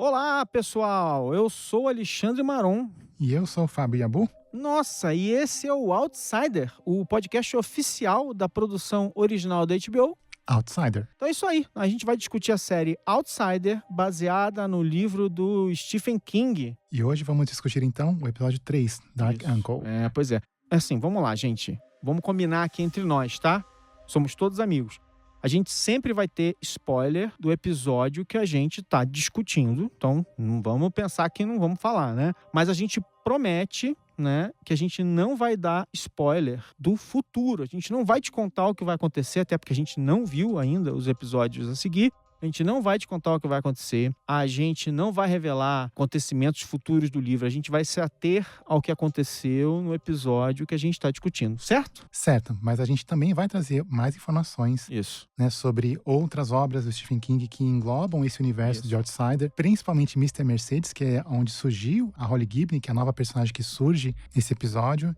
Olá, pessoal! Eu sou Alexandre Maron. E eu sou o Fábio Yabu. Nossa, e esse é o Outsider, o podcast oficial da produção original da HBO. Outsider. Então é isso aí, a gente vai discutir a série Outsider, baseada no livro do Stephen King. E hoje vamos discutir então o episódio 3, Dark Uncle. Pois é. Assim, vamos lá, gente. Vamos combinar aqui entre nós, tá? Somos todos amigos. A gente sempre vai ter spoiler do episódio que a gente tá discutindo. Então, não vamos pensar que não vamos falar, né? Mas a gente promete, né, que a gente não vai dar spoiler do futuro. A gente não vai te contar o que vai acontecer, até porque a gente não viu ainda os episódios a seguir. A gente não vai te contar o que vai acontecer. A gente não vai revelar acontecimentos futuros do livro. A gente vai se ater ao que aconteceu no episódio que a gente está discutindo, certo? Certo, mas a gente também vai trazer mais informações, Isso. né, sobre outras obras do Stephen King que englobam esse universo de Outsider, principalmente Mr. Mercedes, que é onde surgiu a Holly Gibney, que é a nova personagem que surge nesse episódio.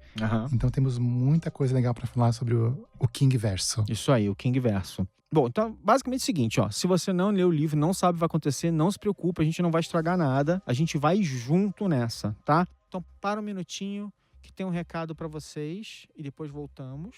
Então temos muita coisa legal para falar sobre o King verso. Isso aí, o King verso. Bom, então, basicamente é o seguinte, ó. Se você não leu o livro, não sabe o que vai acontecer, não se preocupe, a gente não vai estragar nada. A gente vai junto nessa, tá? Então, para um minutinho, que tem um recado pra vocês e depois voltamos.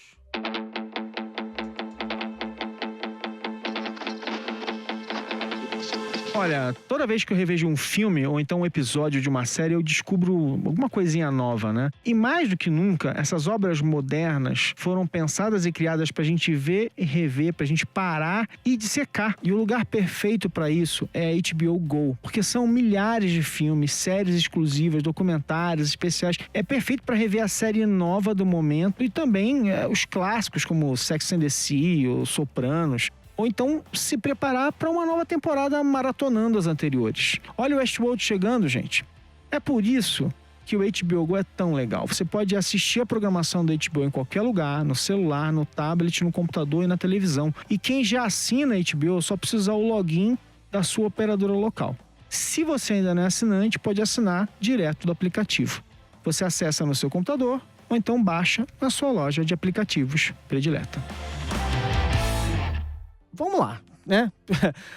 Olha, toda vez que eu revejo um filme ou então um episódio de uma série, eu descubro alguma coisinha nova, né? E mais do que nunca, essas obras modernas foram pensadas e criadas pra gente ver e rever, pra gente parar e dissecar. E o lugar perfeito pra isso é a HBO Go, porque são milhares de filmes, séries exclusivas, documentários, especiais. É perfeito pra rever a série nova do momento e também os clássicos como Sex and the City ou Sopranos. Ou então se preparar para uma nova temporada maratonando as anteriores. Olha o Westworld chegando, gente. É por isso que o HBO Go é tão legal. Você pode assistir a programação da HBO em qualquer lugar, no celular, no tablet, no computador e na televisão. E quem já assina a HBO só precisa usar o login da sua operadora local. Se você ainda não é assinante, pode assinar direto do aplicativo. Você acessa no seu computador ou então baixa na sua loja de aplicativos predileta. Vamos lá, né?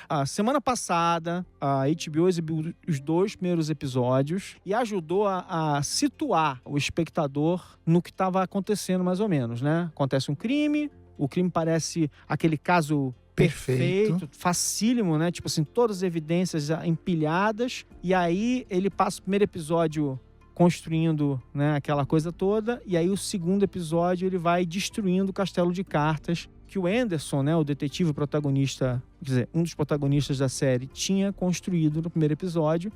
A semana passada, a HBO exibiu os 2 primeiros episódios e ajudou a situar o espectador no que estava acontecendo mais ou menos, né? Acontece um crime, o crime parece aquele caso perfeito, facílimo, né? Tipo assim, todas as evidências empilhadas. E aí ele passa o primeiro episódio construindo, né, aquela coisa toda. E aí o segundo episódio ele vai destruindo o castelo de cartas que o Anderson, né, o detetive protagonista, quer dizer, um dos protagonistas da série, tinha construído no primeiro episódio,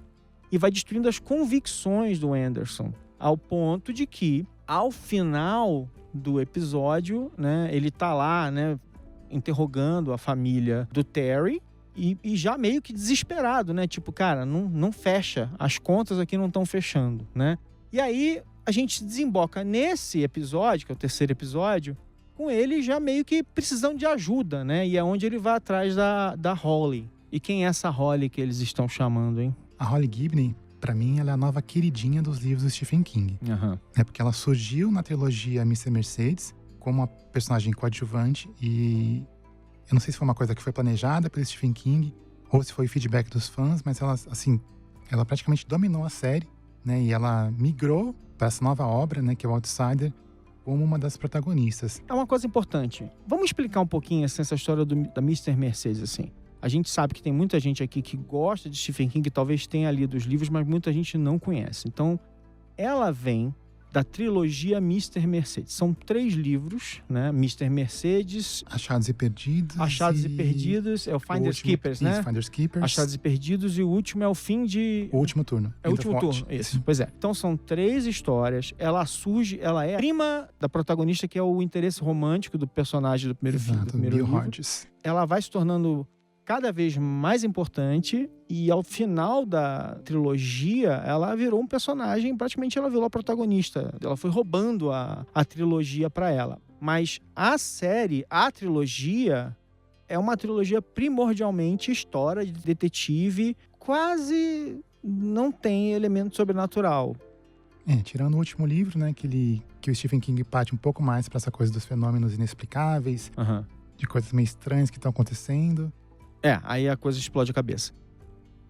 e vai destruindo as convicções do Anderson, ao ponto de que, ao final do episódio, né, ele tá lá, né, interrogando a família do Terry, e já meio que desesperado, né, tipo, cara, não fecha, as contas aqui não estão fechando, né. E aí, a gente desemboca nesse episódio, que é o terceiro episódio, com ele já meio que precisando de ajuda, né? E é onde ele vai atrás da Holly. E quem é essa Holly que eles estão chamando, hein? A Holly Gibney, pra mim, ela é a nova queridinha dos livros do Stephen King. É porque ela surgiu na trilogia Mr. Mercedes como uma personagem coadjuvante e eu não sei se foi uma coisa que foi planejada pelo Stephen King ou se foi feedback dos fãs, mas ela, assim, ela praticamente dominou a série, né? E ela migrou para essa nova obra, né? Que é o Outsider, como uma das protagonistas. É uma coisa importante. Vamos explicar um pouquinho assim, essa história da Mr. Mercedes, assim. A gente sabe que tem muita gente aqui que gosta de Stephen King, que talvez tenha lido os livros, mas muita gente não conhece. Então, ela vem da trilogia Mr. Mercedes. São 3 livros, né? Mr. Mercedes... Achados e Perdidos. Achados e Perdidos. É o Finders Keepers, né? Isso, Finders Keepers. Achados e Perdidos. E o último é o fim de... O último turno. É o último turno, isso. Pois é. Então são 3 histórias. Ela surge... Ela é a prima da protagonista, que é o interesse romântico do personagem do primeiro filme. Exato, Bill Hodges. Ela vai se tornando cada vez mais importante e ao final da trilogia ela virou um personagem, praticamente ela virou a protagonista. Ela foi roubando a trilogia para ela. Mas a série, a trilogia, é uma trilogia primordialmente história de detetive, quase não tem elemento sobrenatural. Tirando o último livro, né, que o Stephen King parte um pouco mais para essa coisa dos fenômenos inexplicáveis, de coisas meio estranhas que estão acontecendo. Aí a coisa explode a cabeça.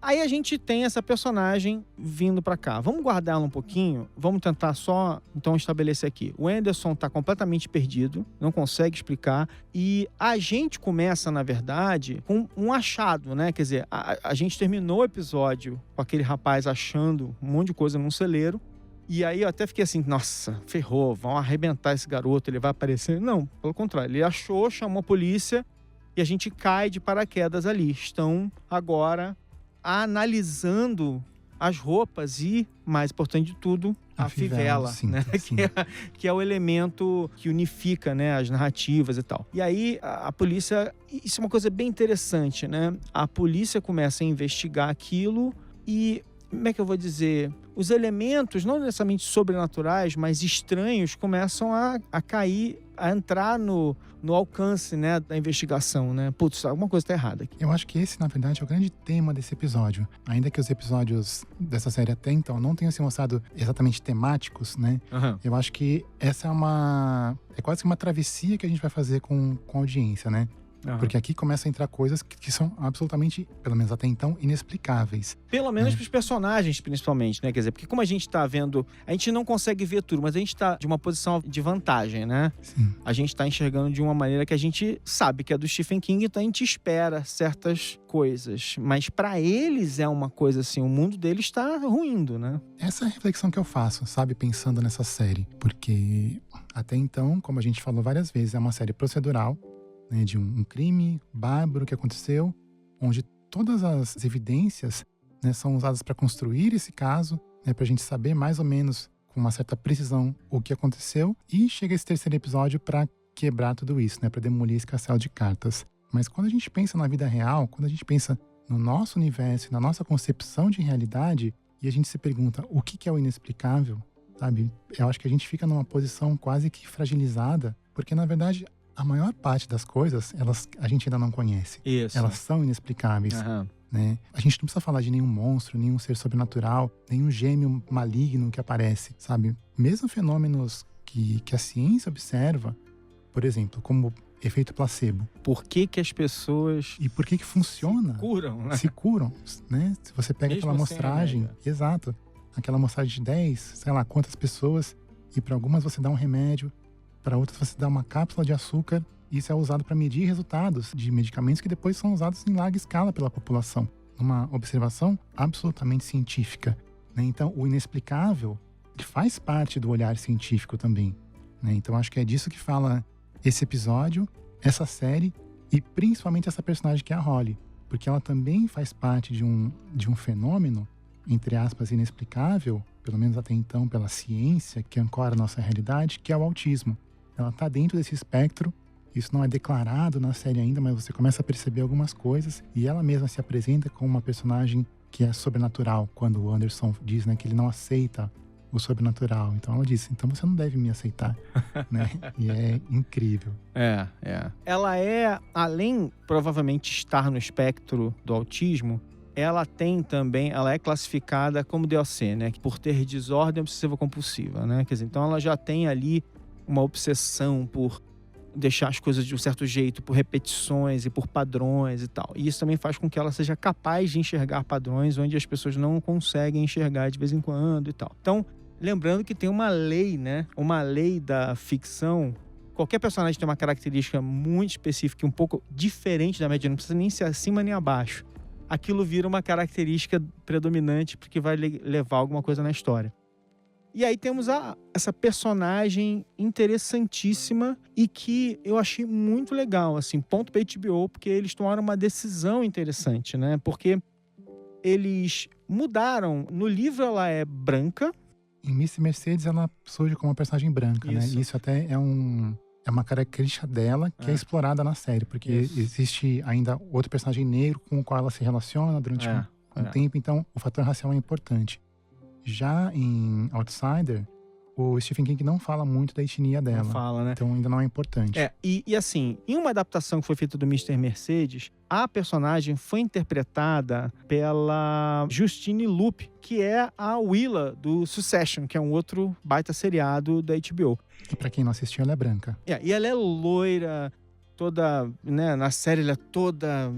Aí a gente tem essa personagem vindo pra cá. Vamos guardar ela um pouquinho? Vamos tentar só, então, estabelecer aqui. O Anderson tá completamente perdido, não consegue explicar. E a gente começa, na verdade, com um achado, né? Quer dizer, a gente terminou o episódio com aquele rapaz achando um monte de coisa num celeiro. E aí eu até fiquei assim, nossa, ferrou, vão arrebentar esse garoto, ele vai aparecer. Não, pelo contrário, ele achou, chamou a polícia e a gente cai de paraquedas ali. Estão agora analisando as roupas e, mais importante de tudo, a fivela, sim, né? Sim. Que é o elemento que unifica, né, as narrativas e tal. E aí a polícia, isso é uma coisa bem interessante, né? A polícia começa a investigar aquilo e, como é que eu vou dizer, os elementos, não necessariamente sobrenaturais, mas estranhos, começam a cair, a entrar no alcance, né, da investigação, né? Putz, alguma coisa tá errada aqui. Eu acho que esse, na verdade, é o grande tema desse episódio. Ainda que os episódios dessa série até então não tenham se mostrado exatamente temáticos, né? Uhum. Eu acho que essa é quase que uma travessia que a gente vai fazer com a audiência, né? Uhum. Porque aqui começam a entrar coisas que são absolutamente, pelo menos até então, inexplicáveis. Pelo menos pros personagens, principalmente, né? Quer dizer, porque como a gente tá vendo... A gente não consegue ver tudo, mas a gente tá de uma posição de vantagem, né? Sim. A gente tá enxergando de uma maneira que a gente sabe que é do Stephen King, então a gente espera certas coisas. Mas pra eles é uma coisa assim, o mundo deles tá ruindo, né? Essa é a reflexão que eu faço, sabe? Pensando nessa série. Porque até então, como a gente falou várias vezes, é uma série procedural, né, de um crime bárbaro que aconteceu, onde todas as evidências, né, são usadas para construir esse caso, né, para a gente saber mais ou menos com uma certa precisão o que aconteceu, e chega esse terceiro episódio para quebrar tudo isso, né, para demolir esse castelo de cartas. Mas quando a gente pensa na vida real, quando a gente pensa no nosso universo, na nossa concepção de realidade, e a gente se pergunta o que é o inexplicável, sabe? Eu acho que a gente fica numa posição quase que fragilizada, porque na verdade a maior parte das coisas, a gente ainda não conhece. Isso. Elas são inexplicáveis. Uhum. Né? A gente não precisa falar de nenhum monstro, nenhum ser sobrenatural, nenhum gêmeo maligno que aparece, sabe? Mesmo fenômenos que a ciência observa, por exemplo, como efeito placebo. Por que as pessoas... E por que funciona? Se curam, né? Se curam, né? Se você pega Mesmo aquela sem amostragem, remédio. exato, aquela amostragem de 10, sei lá quantas pessoas, e para algumas você dá um remédio, para outras você dá uma cápsula de açúcar. Isso é usado para medir resultados de medicamentos que depois são usados em larga escala pela população. Uma observação absolutamente científica, né? Então, o inexplicável faz parte do olhar científico também, né? Então, acho que é disso que fala esse episódio, essa série e principalmente essa personagem que é a Holly. Porque ela também faz parte de um fenômeno, entre aspas, inexplicável, pelo menos até então pela ciência que ancora a nossa realidade, que é o autismo. Ela está dentro desse espectro, isso não é declarado na série ainda, mas você começa a perceber algumas coisas e ela mesma se apresenta como uma personagem que é sobrenatural, quando o Anderson diz, né, que ele não aceita o sobrenatural. Então ela disse, então você não deve me aceitar, né? E é incrível. É. Ela é, além provavelmente estar no espectro do autismo, ela é classificada como DOC, né? Por ter desordem obsessiva compulsiva, né? Quer dizer, então ela já tem ali uma obsessão por deixar as coisas de um certo jeito, por repetições e por padrões e tal. E isso também faz com que ela seja capaz de enxergar padrões onde as pessoas não conseguem enxergar de vez em quando e tal. Então, lembrando que tem uma lei, né? Uma lei da ficção. Qualquer personagem tem uma característica muito específica, um pouco diferente da média, não precisa nem ser acima nem abaixo. Aquilo vira uma característica predominante porque vai levar alguma coisa na história. E aí temos essa personagem interessantíssima e que eu achei muito legal, assim, ponto pra HBO, porque eles tomaram uma decisão interessante, né? Porque eles mudaram. No livro ela é branca. Em Miss Mercedes ela surge como uma personagem branca, Isso. né? Isso até é uma característica dela que é explorada na série, porque existe ainda outro personagem negro com o qual ela se relaciona durante um tempo, então o fator racial é importante. Já em Outsider, o Stephen King não fala muito da etnia dela. Não fala, né? Então ainda não é importante. E assim, em uma adaptação que foi feita do Mr. Mercedes, a personagem foi interpretada pela Justine Lupe, que é a Willa do Succession, que é um outro baita seriado da HBO. E pra quem não assistiu, ela é branca. E ela é loira, toda, né, na série ela é toda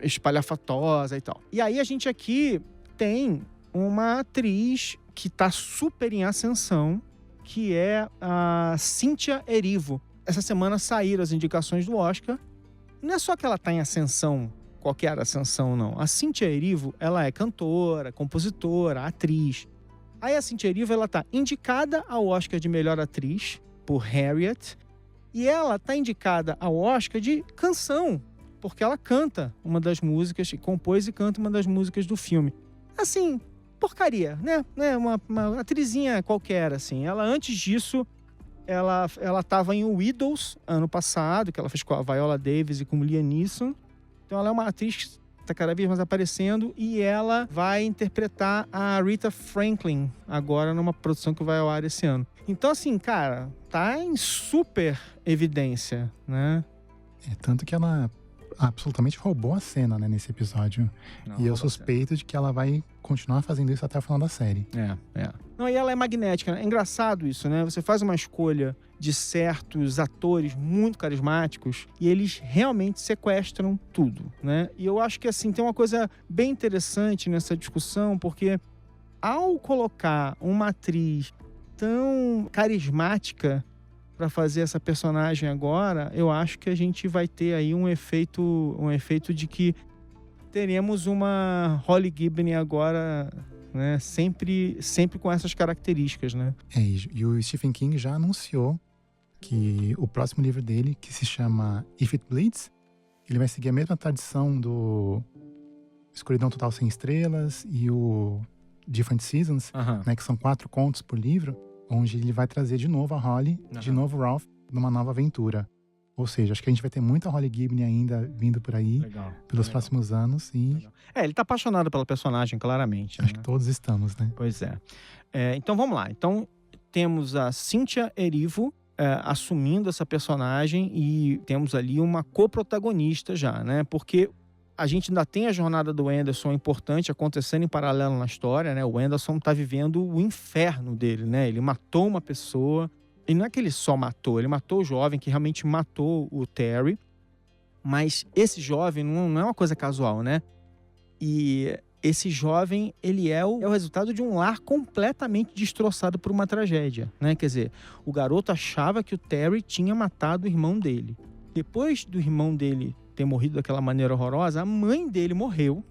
espalhafatosa e tal. E aí a gente aqui tem uma atriz que tá super em ascensão, que é a Cynthia Erivo. Essa semana saíram as indicações do Oscar. Não é só que ela tá em ascensão, qualquer ascensão, não. A Cynthia Erivo, ela é cantora, compositora, atriz. Aí a Cynthia Erivo, ela tá indicada ao Oscar de melhor atriz por Harriet. E ela tá indicada ao Oscar de canção, porque ela canta uma das músicas, compôs e canta uma das músicas do filme. Assim, porcaria, né? Uma atrizinha qualquer, assim. Ela, antes disso, ela tava em Widows, ano passado, que ela fez com a Viola Davis e com o Liam Neeson. Então ela é uma atriz que está cada vez mais aparecendo e ela vai interpretar a Rita Franklin agora numa produção que vai ao ar esse ano. Então, assim, cara, tá em super evidência, né? Tanto que ela absolutamente roubou a cena, né, nesse episódio. Não, e eu suspeito de que ela vai continuar fazendo isso até o final da série. Não, e ela é magnética, né? É engraçado isso, né? Você faz uma escolha de certos atores muito carismáticos e eles realmente sequestram tudo, né? E eu acho que, assim, tem uma coisa bem interessante nessa discussão, porque ao colocar uma atriz tão carismática para fazer essa personagem agora, eu acho que a gente vai ter aí um efeito de que teremos uma Holly Gibney agora, né, sempre com essas características, né? E o Stephen King já anunciou que o próximo livro dele, que se chama If It Bleeds, ele vai seguir a mesma tradição do Escuridão Total Sem Estrelas e o Different Seasons, né, que são 4 contos por livro, onde ele vai trazer de novo a Holly, de novo o Ralph, numa nova aventura. Ou seja, acho que a gente vai ter muita Holly Gibney ainda vindo por aí, pelos próximos anos. E... ele tá apaixonado pela personagem, claramente. Acho que todos estamos, né? Pois é. Então vamos lá. Então temos a Cynthia Erivo assumindo essa personagem e temos ali uma coprotagonista já, né? Porque a gente ainda tem a jornada do Anderson importante acontecendo em paralelo na história, né? O Anderson tá vivendo o inferno dele, né? Ele matou uma pessoa. E não é que ele só matou, ele matou o jovem que realmente matou o Terry. Mas esse jovem não é uma coisa casual, né? E esse jovem, ele é o resultado de um lar completamente destroçado por uma tragédia, né? Quer dizer, o garoto achava que o Terry tinha matado o irmão dele. Depois do irmão dele ter morrido daquela maneira horrorosa, a mãe dele morreu.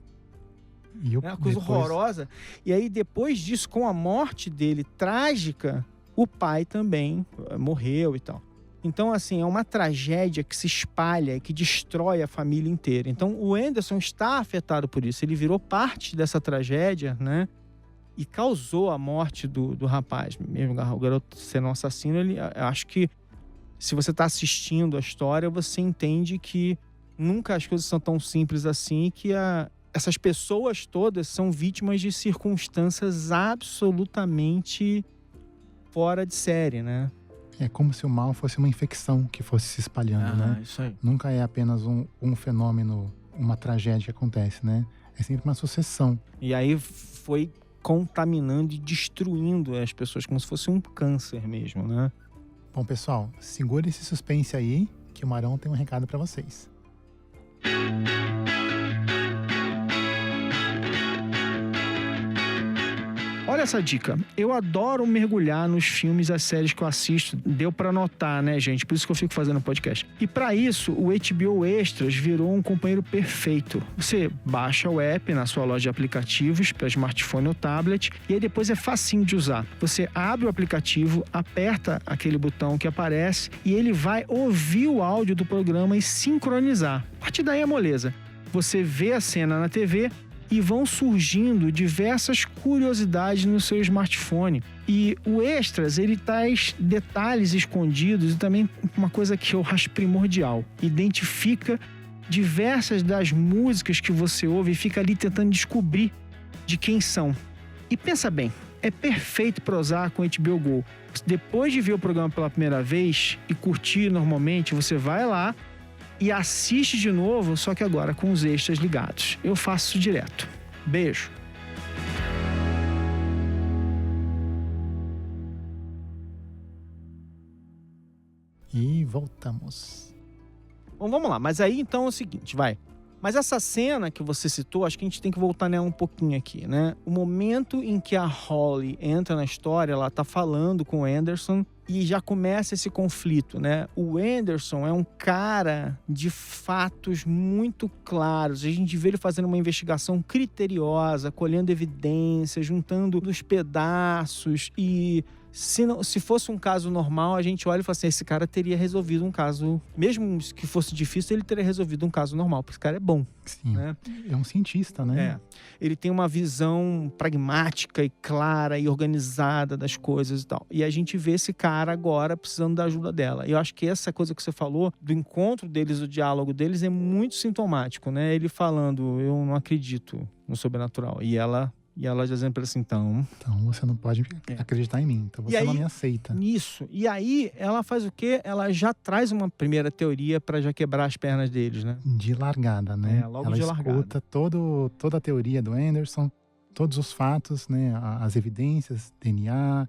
É uma coisa horrorosa. E aí, depois disso, com a morte dele trágica, o pai também morreu e tal. Então, assim, é uma tragédia que se espalha e que destrói a família inteira. Então, o Anderson está afetado por isso. Ele virou parte dessa tragédia, né? E causou a morte do rapaz. Mesmo o garoto sendo um assassino, acho que se você está assistindo a história, você entende que nunca as coisas são tão simples assim e que essas pessoas todas são vítimas de circunstâncias absolutamente fora de série, né? É como se o mal fosse uma infecção que fosse se espalhando, né? Isso aí. Nunca é apenas um fenômeno, uma tragédia que acontece, né? É sempre uma sucessão. E aí foi contaminando e destruindo as pessoas como se fosse um câncer mesmo, né? Bom, pessoal, segura esse suspense aí, que o Marão tem um recado pra vocês. Olha essa dica. Eu adoro mergulhar nos filmes e as séries que eu assisto. Deu pra notar, né, gente? Por isso que eu fico fazendo podcast. E pra isso, o HBO Extras virou um companheiro perfeito. Você baixa o app na sua loja de aplicativos para smartphone ou tablet e aí depois é facinho de usar. Você abre o aplicativo, aperta aquele botão que aparece e ele vai ouvir o áudio do programa e sincronizar. A partir daí é moleza. Você vê a cena na TV e vão surgindo diversas curiosidades no seu smartphone. E o Extras, ele traz detalhes escondidos e também uma coisa que eu acho primordial. Identifica diversas das músicas que você ouve e fica ali tentando descobrir de quem são. E pensa bem, é perfeito para usar com HBO Go. Depois de ver o programa pela primeira vez e curtir normalmente, você vai lá e assiste de novo, só que agora com os extras ligados. Eu faço isso direto. Beijo. E voltamos. Bom, vamos lá. Mas aí, então, é o seguinte, vai. Mas essa cena que você citou, acho que a gente tem que voltar nela um pouquinho aqui, né? O momento em que a Holly entra na história, ela tá falando com o Anderson e já começa esse conflito, né? O Anderson é um cara de fatos muito claros. A gente vê ele fazendo uma investigação criteriosa, colhendo evidências, juntando os pedaços e... Se fosse um caso normal, a gente olha e fala assim, esse cara teria resolvido um caso, mesmo que fosse difícil, ele teria resolvido um caso normal, porque esse cara é bom. Sim, né? É um cientista, né? Ele tem uma visão pragmática e clara e organizada das coisas e tal. E a gente vê esse cara agora precisando da ajuda dela. E eu acho que essa coisa que você falou, do encontro deles, do diálogo deles, é muito sintomático, né? Ele falando, eu não acredito no sobrenatural. E ela dizendo pra ele assim, então você não pode acreditar em mim, então você não me aceita. Isso. E aí, ela faz o quê? Ela já traz uma primeira teoria pra já quebrar as pernas deles, né? De largada, né? Logo ela de escuta largada. toda a teoria do Anderson, todos os fatos, né? As evidências, DNA,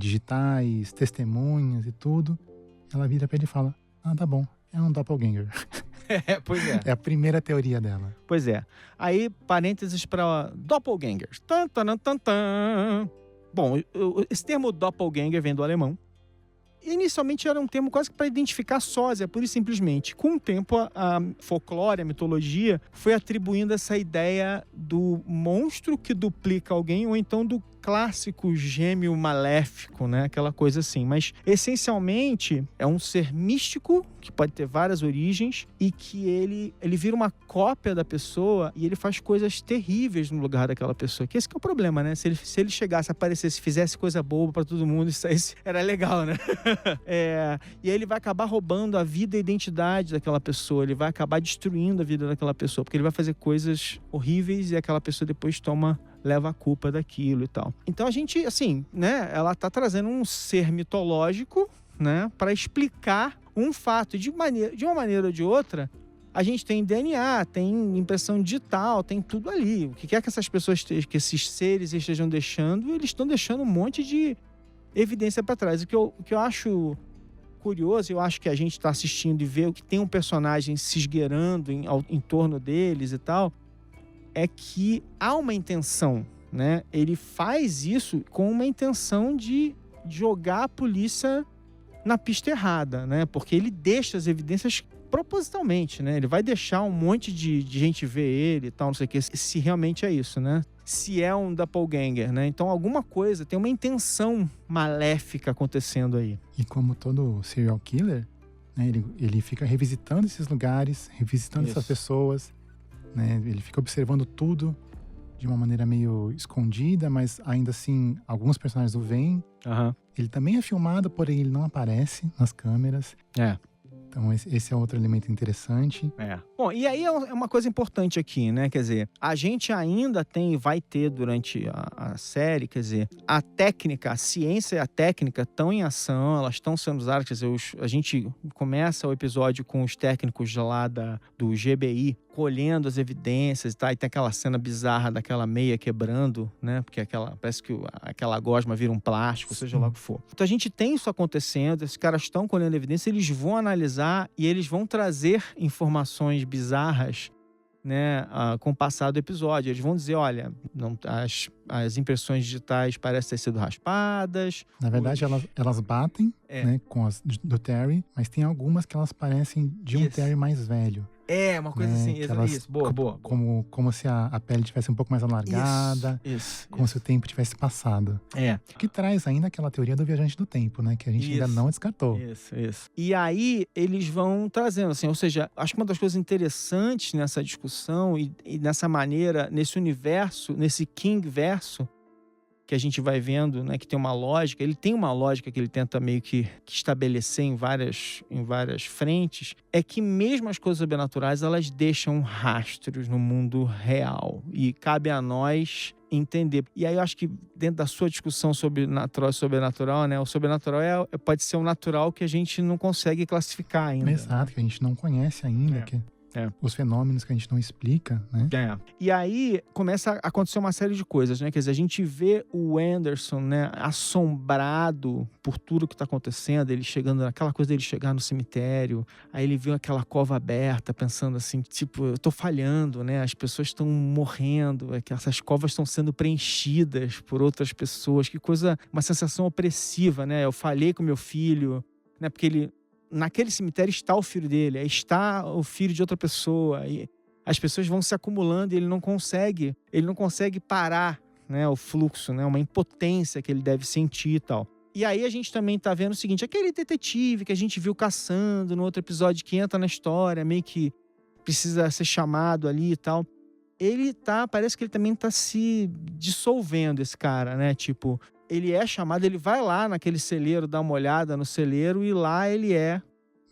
digitais, testemunhas e tudo. Ela vira pra ele e fala, tá bom, é um doppelganger. Pois é. É a primeira teoria dela. Pois é. Aí, parênteses para doppelgangers. Bom, esse termo doppelganger vem do alemão. Inicialmente era um termo quase que para identificar sósia, pura e simplesmente. Com o tempo, a folclore, a mitologia, foi atribuindo essa ideia do monstro que duplica alguém, ou então do clássico gêmeo maléfico, né? Aquela coisa assim. Mas, essencialmente, é um ser místico, que pode ter várias origens, e que ele vira uma cópia da pessoa e ele faz coisas terríveis no lugar daquela pessoa. Que esse que é o problema, né? Se ele chegasse, aparecesse, fizesse coisa boba pra todo mundo, isso aí era legal, né? E aí ele vai acabar roubando a vida e a identidade daquela pessoa. Ele vai acabar destruindo a vida daquela pessoa, porque ele vai fazer coisas horríveis e aquela pessoa depois leva a culpa daquilo e tal. Então a gente, assim, né? Ela tá trazendo um ser mitológico, né? Para explicar um fato. De uma maneira ou de outra, a gente tem DNA, tem impressão digital, tem tudo ali. O que quer que essas pessoas, que esses seres estejam deixando, eles estão deixando um monte de evidência para trás. O que eu acho curioso, eu acho que a gente está assistindo e vê que tem um personagem se esgueirando em torno deles e tal, é que há uma intenção, né? Ele faz isso com uma intenção de jogar a polícia na pista errada, né? Porque ele deixa as evidências propositalmente, né? Ele vai deixar um monte de gente ver ele e tal, não sei o que, se realmente é isso, né? Se é um doppelganger, né? Então alguma coisa, tem uma intenção maléfica acontecendo aí. E como todo serial killer, né? Ele fica revisitando esses lugares, revisitando essas pessoas, né? Ele fica observando tudo de uma maneira meio escondida, mas ainda assim, alguns personagens o veem. Ele também é filmado, porém ele não aparece nas câmeras. Então esse é outro elemento interessante. Bom, e aí é uma coisa importante aqui, né? Quer dizer, a gente ainda vai ter durante a série, quer dizer, a técnica, a ciência e a técnica estão em ação, elas estão sendo usadas, quer dizer, a gente começa o episódio com os técnicos lá do GBI colhendo as evidências e tal, e tem aquela cena bizarra daquela meia quebrando, né? Porque parece que aquela gosma vira um plástico, seja lá o que for. Então a gente tem isso acontecendo, esses caras estão colhendo evidência, eles vão analisar e eles vão trazer informações bizarras, né, com o passar do episódio. Eles vão dizer, olha, as impressões digitais parecem ter sido raspadas. Na verdade, elas batem, né, com as do Terry, mas tem algumas que elas parecem de um Terry mais velho. Uma coisa assim, isso, boa. Como se a pele tivesse um pouco mais alargada, como se o tempo tivesse passado. Que traz ainda aquela teoria do viajante do tempo, né? Que a gente ainda não descartou. Isso. E aí, eles vão trazendo, assim, ou seja, acho que uma das coisas interessantes nessa discussão e nessa maneira, nesse universo, nesse King verso, que a gente vai vendo, né, que tem uma lógica, ele tem uma lógica que ele tenta meio que estabelecer em várias frentes, é que mesmo as coisas sobrenaturais, elas deixam rastros no mundo real. E cabe a nós entender. E aí eu acho que dentro da sua discussão sobre natural e sobrenatural, né, o sobrenatural pode ser um natural que a gente não consegue classificar ainda. Exato, que a gente não conhece ainda, os fenômenos que a gente não explica, né? E aí começa a acontecer uma série de coisas, né? Quer dizer, a gente vê o Anderson, né, assombrado por tudo que tá acontecendo, ele chegando, aquela coisa dele chegar no cemitério, aí ele viu aquela cova aberta, pensando assim, tipo, eu tô falhando, né? As pessoas estão morrendo, que essas covas estão sendo preenchidas por outras pessoas, que coisa, uma sensação opressiva, né? Eu falhei com meu filho, né? Porque ele, naquele cemitério está o filho dele, aí está o filho de outra pessoa, e as pessoas vão se acumulando e ele não consegue parar, né, o fluxo, né, uma impotência que ele deve sentir e tal. E aí a gente também tá vendo o seguinte, aquele detetive que a gente viu caçando no outro episódio, que entra na história, meio que precisa ser chamado ali e tal, parece que ele também tá se dissolvendo, esse cara, né, tipo, ele é chamado, ele vai lá naquele celeiro, dá uma olhada no celeiro e lá ele é...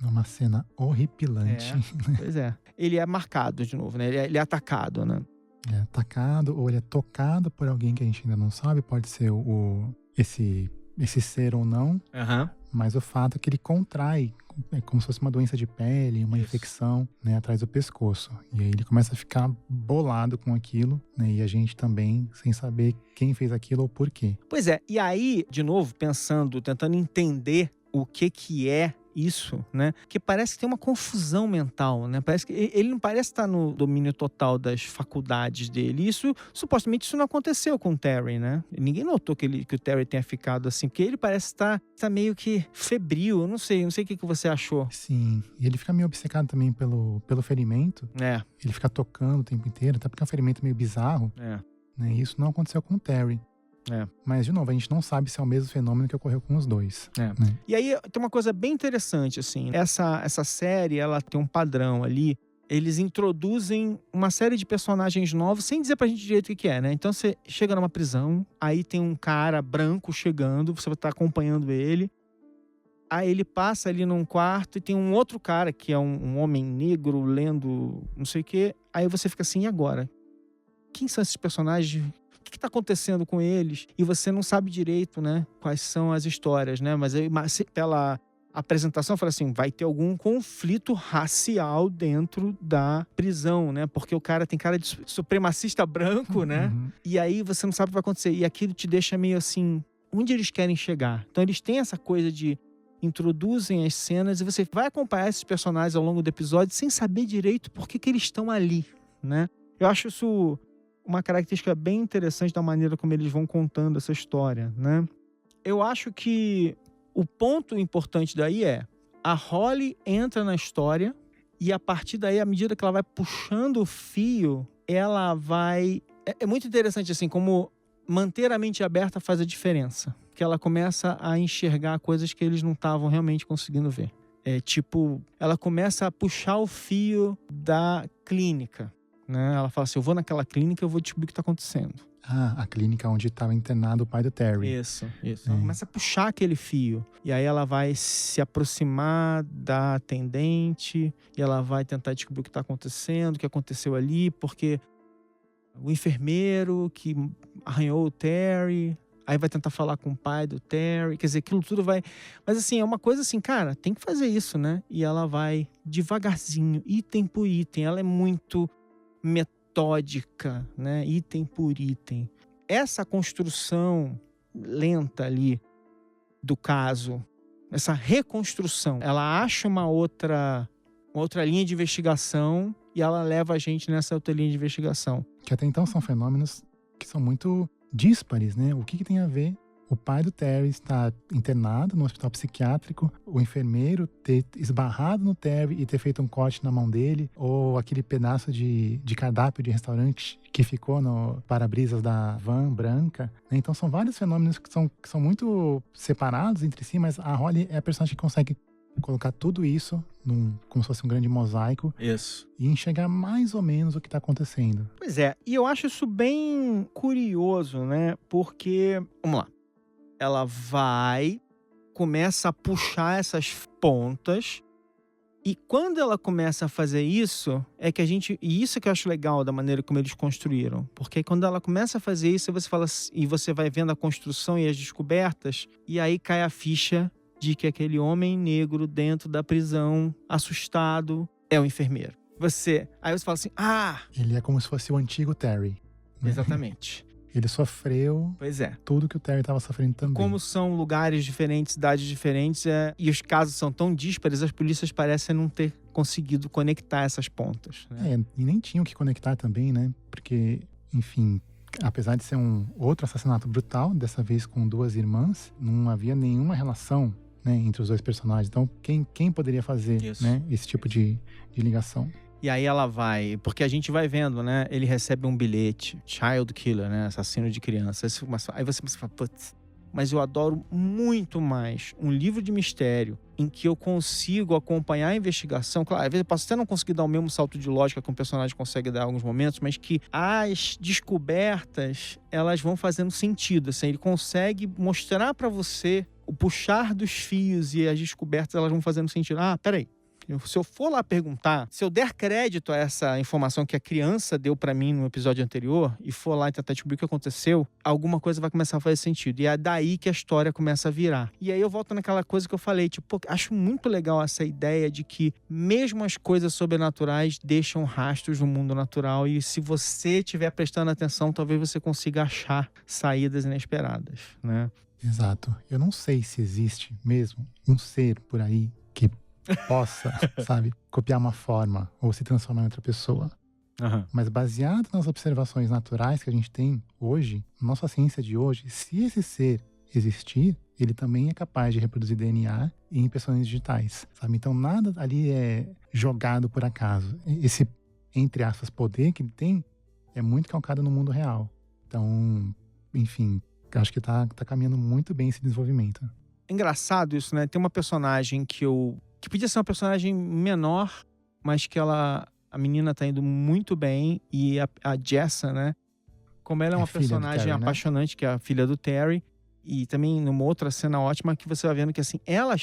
Uma cena horripilante. Pois é. Ele é marcado de novo, né? Ele é atacado, né? É atacado ou ele é tocado por alguém que a gente ainda não sabe. Pode ser esse ser ou não. Mas o fato é que ele contrai, é como se fosse uma doença de pele, uma infecção, né, atrás do pescoço. E aí ele começa a ficar bolado com aquilo, né? E a gente também, sem saber quem fez aquilo ou por quê. Pois é. E aí, de novo, tentando entender o que é isso, né? Que parece que tem uma confusão mental, né? Parece que ele não parece estar no domínio total das faculdades dele. Supostamente isso não aconteceu com o Terry, né? Ninguém notou que o Terry tenha ficado assim, porque ele parece estar meio que febril. Eu não sei o que você achou. Sim, e ele fica meio obcecado também pelo ferimento. Ele fica tocando o tempo inteiro, até porque é um ferimento meio bizarro. Né? E isso não aconteceu com o Terry. Mas, de novo, a gente não sabe se é o mesmo fenômeno que ocorreu com os dois. Né? E aí tem uma coisa bem interessante, assim. Essa série, ela tem um padrão ali. Eles introduzem uma série de personagens novos, sem dizer pra gente direito o que é, né? Então você chega numa prisão, aí tem um cara branco chegando, você vai estar acompanhando ele. Aí ele passa ali num quarto e tem um outro cara, que é um homem negro, lendo não sei o quê. Aí você fica assim, e agora? Quem são esses personagens? O que está acontecendo com eles? E você não sabe direito, né, quais são as histórias, né? Mas pela apresentação, fala assim, vai ter algum conflito racial dentro da prisão, né? Porque o cara tem cara de supremacista branco, né? E aí você não sabe o que vai acontecer. E aquilo te deixa meio assim, onde eles querem chegar? Então eles têm essa coisa de introduzem as cenas e você vai acompanhar esses personagens ao longo do episódio sem saber direito por que eles estão ali, né? Eu acho isso uma característica bem interessante da maneira como eles vão contando essa história, né? Eu acho que o ponto importante daí é a Holly entra na história e a partir daí, à medida que ela vai puxando o fio, ela vai... É muito interessante, assim, como manter a mente aberta faz a diferença. Porque ela começa a enxergar coisas que eles não estavam realmente conseguindo ver. Tipo, ela começa a puxar o fio da clínica. Né? Ela fala assim, eu vou naquela clínica e eu vou descobrir o que está acontecendo. A clínica onde estava internado o pai do Terry. Isso. Ela começa a puxar aquele fio. E aí ela vai se aproximar da atendente e ela vai tentar descobrir o que está acontecendo, o que aconteceu ali, porque o enfermeiro que arranhou o Terry, aí vai tentar falar com o pai do Terry, quer dizer, aquilo tudo vai... Mas assim, é uma coisa assim, cara, tem que fazer isso, né? E ela vai devagarzinho, item por item, ela é muito metódica, né? Item por item. Essa construção lenta ali do caso, essa reconstrução, ela acha uma outra linha de investigação e ela leva a gente nessa outra linha de investigação. Que até então são fenômenos que são muito díspares, né? O que tem a ver o pai do Terry estar internado no hospital psiquiátrico, o enfermeiro ter esbarrado no Terry e ter feito um corte na mão dele, ou aquele pedaço de cardápio de restaurante que ficou no para-brisas da van branca. Então são vários fenômenos que são muito separados entre si, mas a Holly é a personagem que consegue colocar tudo isso como se fosse um grande mosaico. Isso. E enxergar mais ou menos o que está acontecendo. Pois é, e eu acho isso bem curioso, né? Porque, vamos lá, ela começa a puxar essas pontas, e quando ela começa a fazer isso, e isso que eu acho legal da maneira como eles construíram, porque quando ela começa a fazer isso, você fala, e você vai vendo a construção e as descobertas, e aí cai a ficha de que aquele homem negro dentro da prisão, assustado, é o enfermeiro. Aí você fala assim, Ele é como se fosse o antigo Terry. Né? Exatamente. Ele sofreu tudo que o Terry estava sofrendo também. Como são lugares diferentes, cidades diferentes, e os casos são tão díspares, as polícias parecem não ter conseguido conectar essas pontas. Né? E nem tinham que conectar também, né? Porque, enfim, apesar de ser um outro assassinato brutal, dessa vez com 2 irmãs, não havia nenhuma relação, né, entre os 2 personagens. Então, quem poderia fazer, né, esse tipo de ligação? E aí ela vai, porque a gente vai vendo, né? Ele recebe um bilhete, child killer, né? Assassino de criança. Aí você fala, putz, mas eu adoro muito mais um livro de mistério em que eu consigo acompanhar a investigação. Claro, às vezes eu posso até não conseguir dar o mesmo salto de lógica que um personagem consegue dar em alguns momentos, mas que as descobertas, elas vão fazendo sentido. Assim, ele consegue mostrar pra você o puxar dos fios e as descobertas, elas vão fazendo sentido. Peraí. Se eu for lá perguntar, se eu der crédito a essa informação que a criança deu pra mim no episódio anterior e for lá e tentar descobrir o que aconteceu, alguma coisa vai começar a fazer sentido. E é daí que a história começa a virar. E aí eu volto naquela coisa que eu falei, acho muito legal essa ideia de que mesmo as coisas sobrenaturais deixam rastros no mundo natural e se você estiver prestando atenção, talvez você consiga achar saídas inesperadas, né? Exato. Eu não sei se existe mesmo um ser por aí que possa, sabe, copiar uma forma ou se transformar em outra pessoa. Mas baseado nas observações naturais que a gente tem hoje, nossa ciência de hoje, se esse ser existir, ele também é capaz de reproduzir DNA em impressões digitais, sabe? Então nada ali é jogado por acaso. Esse, entre aspas, poder que ele tem é muito calcado no mundo real. Então, enfim, acho que tá caminhando muito bem esse desenvolvimento. Engraçado isso, né? Tem uma personagem que podia ser uma personagem menor, mas que a menina tá indo muito bem. E a Jessa, né? Como ela é uma personagem Terry, apaixonante, né? Que é a filha do Terry. E também numa outra cena ótima que você vai vendo que assim, ela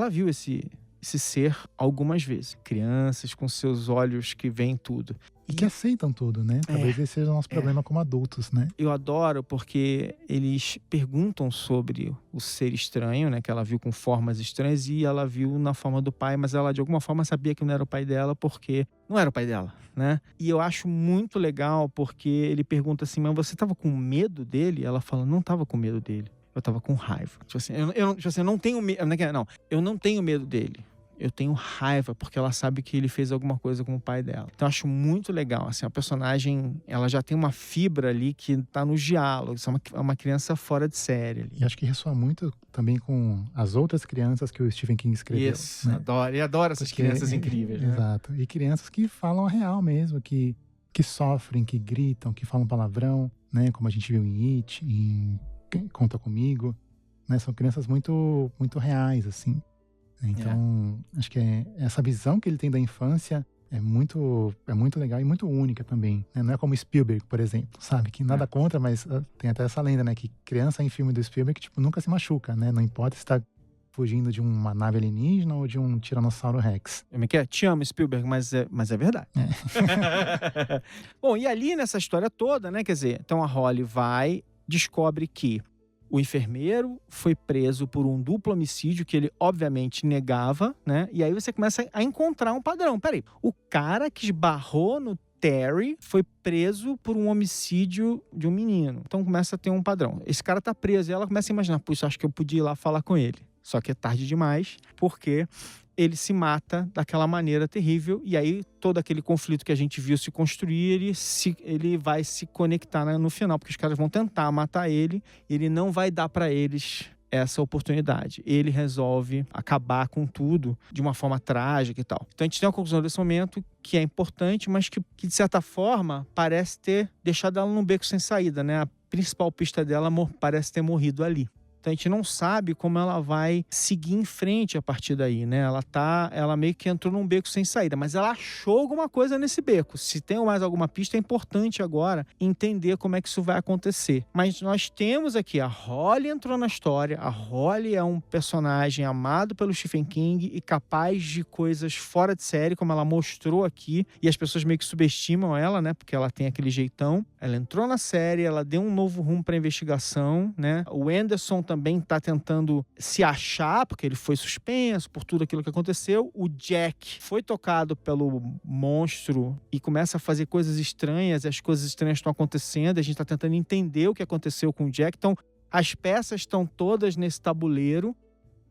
viu esse ser algumas vezes. Crianças com seus olhos que veem tudo. E que aceitam tudo, né? Talvez esse seja o nosso problema como adultos, né? Eu adoro porque eles perguntam sobre o ser estranho, né? Que ela viu com formas estranhas e ela viu na forma do pai, mas ela de alguma forma sabia que não era o pai dela porque não era o pai dela, né? E eu acho muito legal porque ele pergunta assim, mas você tava com medo dele? Ela fala, não tava com medo dele. Eu tava com raiva. Tipo assim, eu não tenho medo. Não, eu não tenho medo dele. Eu tenho raiva, porque ela sabe que ele fez alguma coisa com o pai dela. Então, eu acho muito legal, assim, a personagem, ela já tem uma fibra ali que tá nos diálogos, é uma criança fora de série ali. E acho que ressoa muito também com as outras crianças que o Stephen King escreveu. Isso, né? Adoro essas crianças incríveis, né? Exato, e crianças que falam a real mesmo, que sofrem, que gritam, que falam palavrão, né? Como a gente viu em It, em Conta Comigo, né? São crianças muito, muito reais, assim. Então, acho que essa visão que ele tem da infância é muito legal e muito única também, né? Não é como Spielberg, por exemplo, sabe? Que nada contra, mas tem até essa lenda, né? Que criança em filme do Spielberg, tipo, nunca se machuca, né? Não importa se tá fugindo de uma nave alienígena ou de um Tiranossauro Rex. Te amo, Spielberg, mas é verdade. Bom, e ali nessa história toda, né? Quer dizer, então a Holly descobre que o enfermeiro foi preso por um duplo homicídio que ele, obviamente, negava, né? E aí você começa a encontrar um padrão. Peraí, o cara que esbarrou no Terry foi preso por um homicídio de um menino. Então começa a ter um padrão. Esse cara tá preso e ela começa a imaginar, puxa, acho que eu podia ir lá falar com ele. Só que é tarde demais, porque ele se mata daquela maneira terrível e aí todo aquele conflito que a gente viu se construir, ele vai se conectar no final, porque os caras vão tentar matar ele e ele não vai dar pra eles essa oportunidade. Ele resolve acabar com tudo de uma forma trágica e tal. Então a gente tem uma conclusão desse momento que é importante, mas que de certa forma parece ter deixado ela num beco sem saída, né? A principal pista dela parece ter morrido ali. Então a gente não sabe como ela vai seguir em frente a partir daí, né? Ela meio que entrou num beco sem saída, mas ela achou alguma coisa nesse beco. Se tem mais alguma pista, é importante agora entender como é que isso vai acontecer. Mas nós temos aqui, a Holly entrou na história, a Holly é um personagem amado pelo Stephen King e capaz de coisas fora de série, como ela mostrou aqui, e as pessoas meio que subestimam ela, né? Porque ela tem aquele jeitão. Ela entrou na série, ela deu um novo rumo para a investigação, né? O Anderson também também está tentando se achar, porque ele foi suspenso por tudo aquilo que aconteceu. O Jack foi tocado pelo monstro e começa a fazer coisas estranhas, e as coisas estranhas estão acontecendo, a gente está tentando entender o que aconteceu com o Jack. Então, as peças estão todas nesse tabuleiro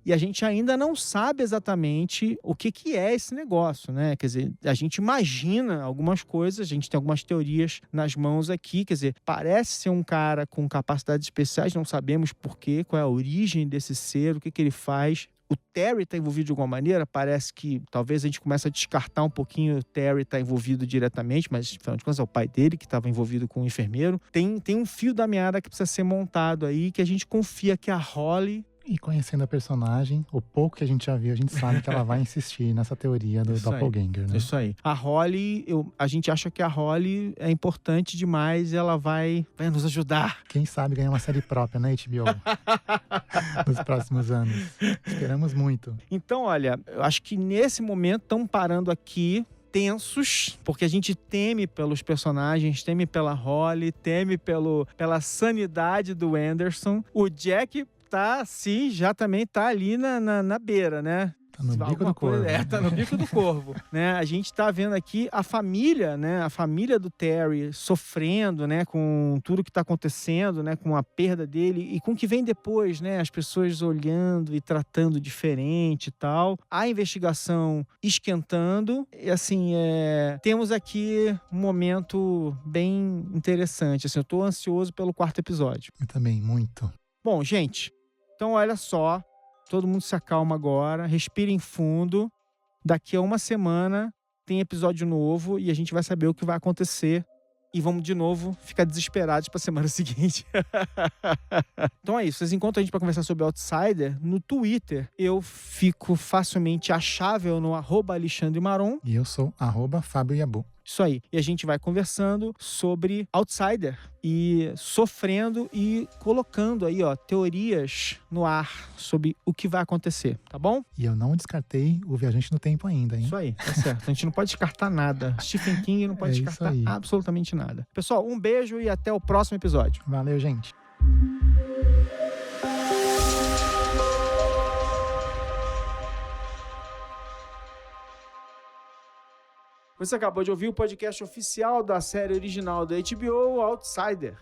e a gente ainda não sabe exatamente o que é esse negócio, né? Quer dizer, a gente imagina algumas coisas, a gente tem algumas teorias nas mãos aqui, quer dizer, parece ser um cara com capacidades especiais, não sabemos por quê, qual é a origem desse ser, o que ele faz. O Terry está envolvido de alguma maneira, parece que talvez a gente comece a descartar um pouquinho o Terry está envolvido diretamente, mas afinal de contas é o pai dele que estava envolvido com o enfermeiro. Tem um fio da meada que precisa ser montado aí, que a gente confia que a Holly... E conhecendo a personagem, o pouco que a gente já viu, a gente sabe que ela vai insistir nessa teoria do Doppelganger, né? Isso aí. A Holly, a gente acha que a Holly é importante demais e ela vai nos ajudar. Quem sabe ganhar uma série própria, né, HBO? Nos próximos anos. Esperamos muito. Então, olha, eu acho que nesse momento estamos parando aqui tensos, porque a gente teme pelos personagens, teme pela Holly, teme pela sanidade do Anderson. O Jack já também tá ali na beira, né? Tá no bico do corvo. Tá no bico do corvo, né? A gente tá vendo aqui a família, né? A família do Terry sofrendo, né? Com tudo que tá acontecendo, né? Com a perda dele e com o que vem depois, né? As pessoas olhando e tratando diferente e tal. A investigação esquentando. E assim, temos aqui um momento bem interessante. Assim, eu tô ansioso pelo 4º episódio. Eu também, muito. Bom, gente, então olha só, todo mundo se acalma agora, respirem fundo. Daqui a uma semana tem episódio novo e a gente vai saber o que vai acontecer. E vamos de novo ficar desesperados para a semana seguinte. Então é isso, vocês encontram a gente para conversar sobre Outsider no Twitter. Eu fico facilmente achável no @AlexandreMaron. E eu sou @FábioYabu. Isso aí. E a gente vai conversando sobre Outsider e sofrendo e colocando aí, ó, teorias no ar sobre o que vai acontecer, tá bom? E eu não descartei o Viajante no Tempo ainda, hein? Isso aí, tá certo. A gente não pode descartar nada. Stephen King não pode descartar absolutamente nada. Pessoal, um beijo e até o próximo episódio. Valeu, gente. Você acabou de ouvir o podcast oficial da série original da HBO, Outsider.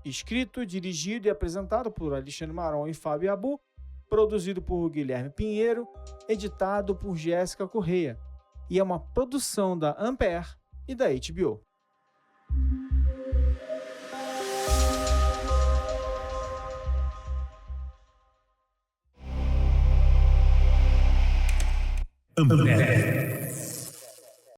Escrito, dirigido e apresentado por Alexandre Maron e Fábio Yabu. Produzido por Guilherme Pinheiro. Editado por Jéssica Correia. E é uma produção da Ampere e da HBO. Ampere.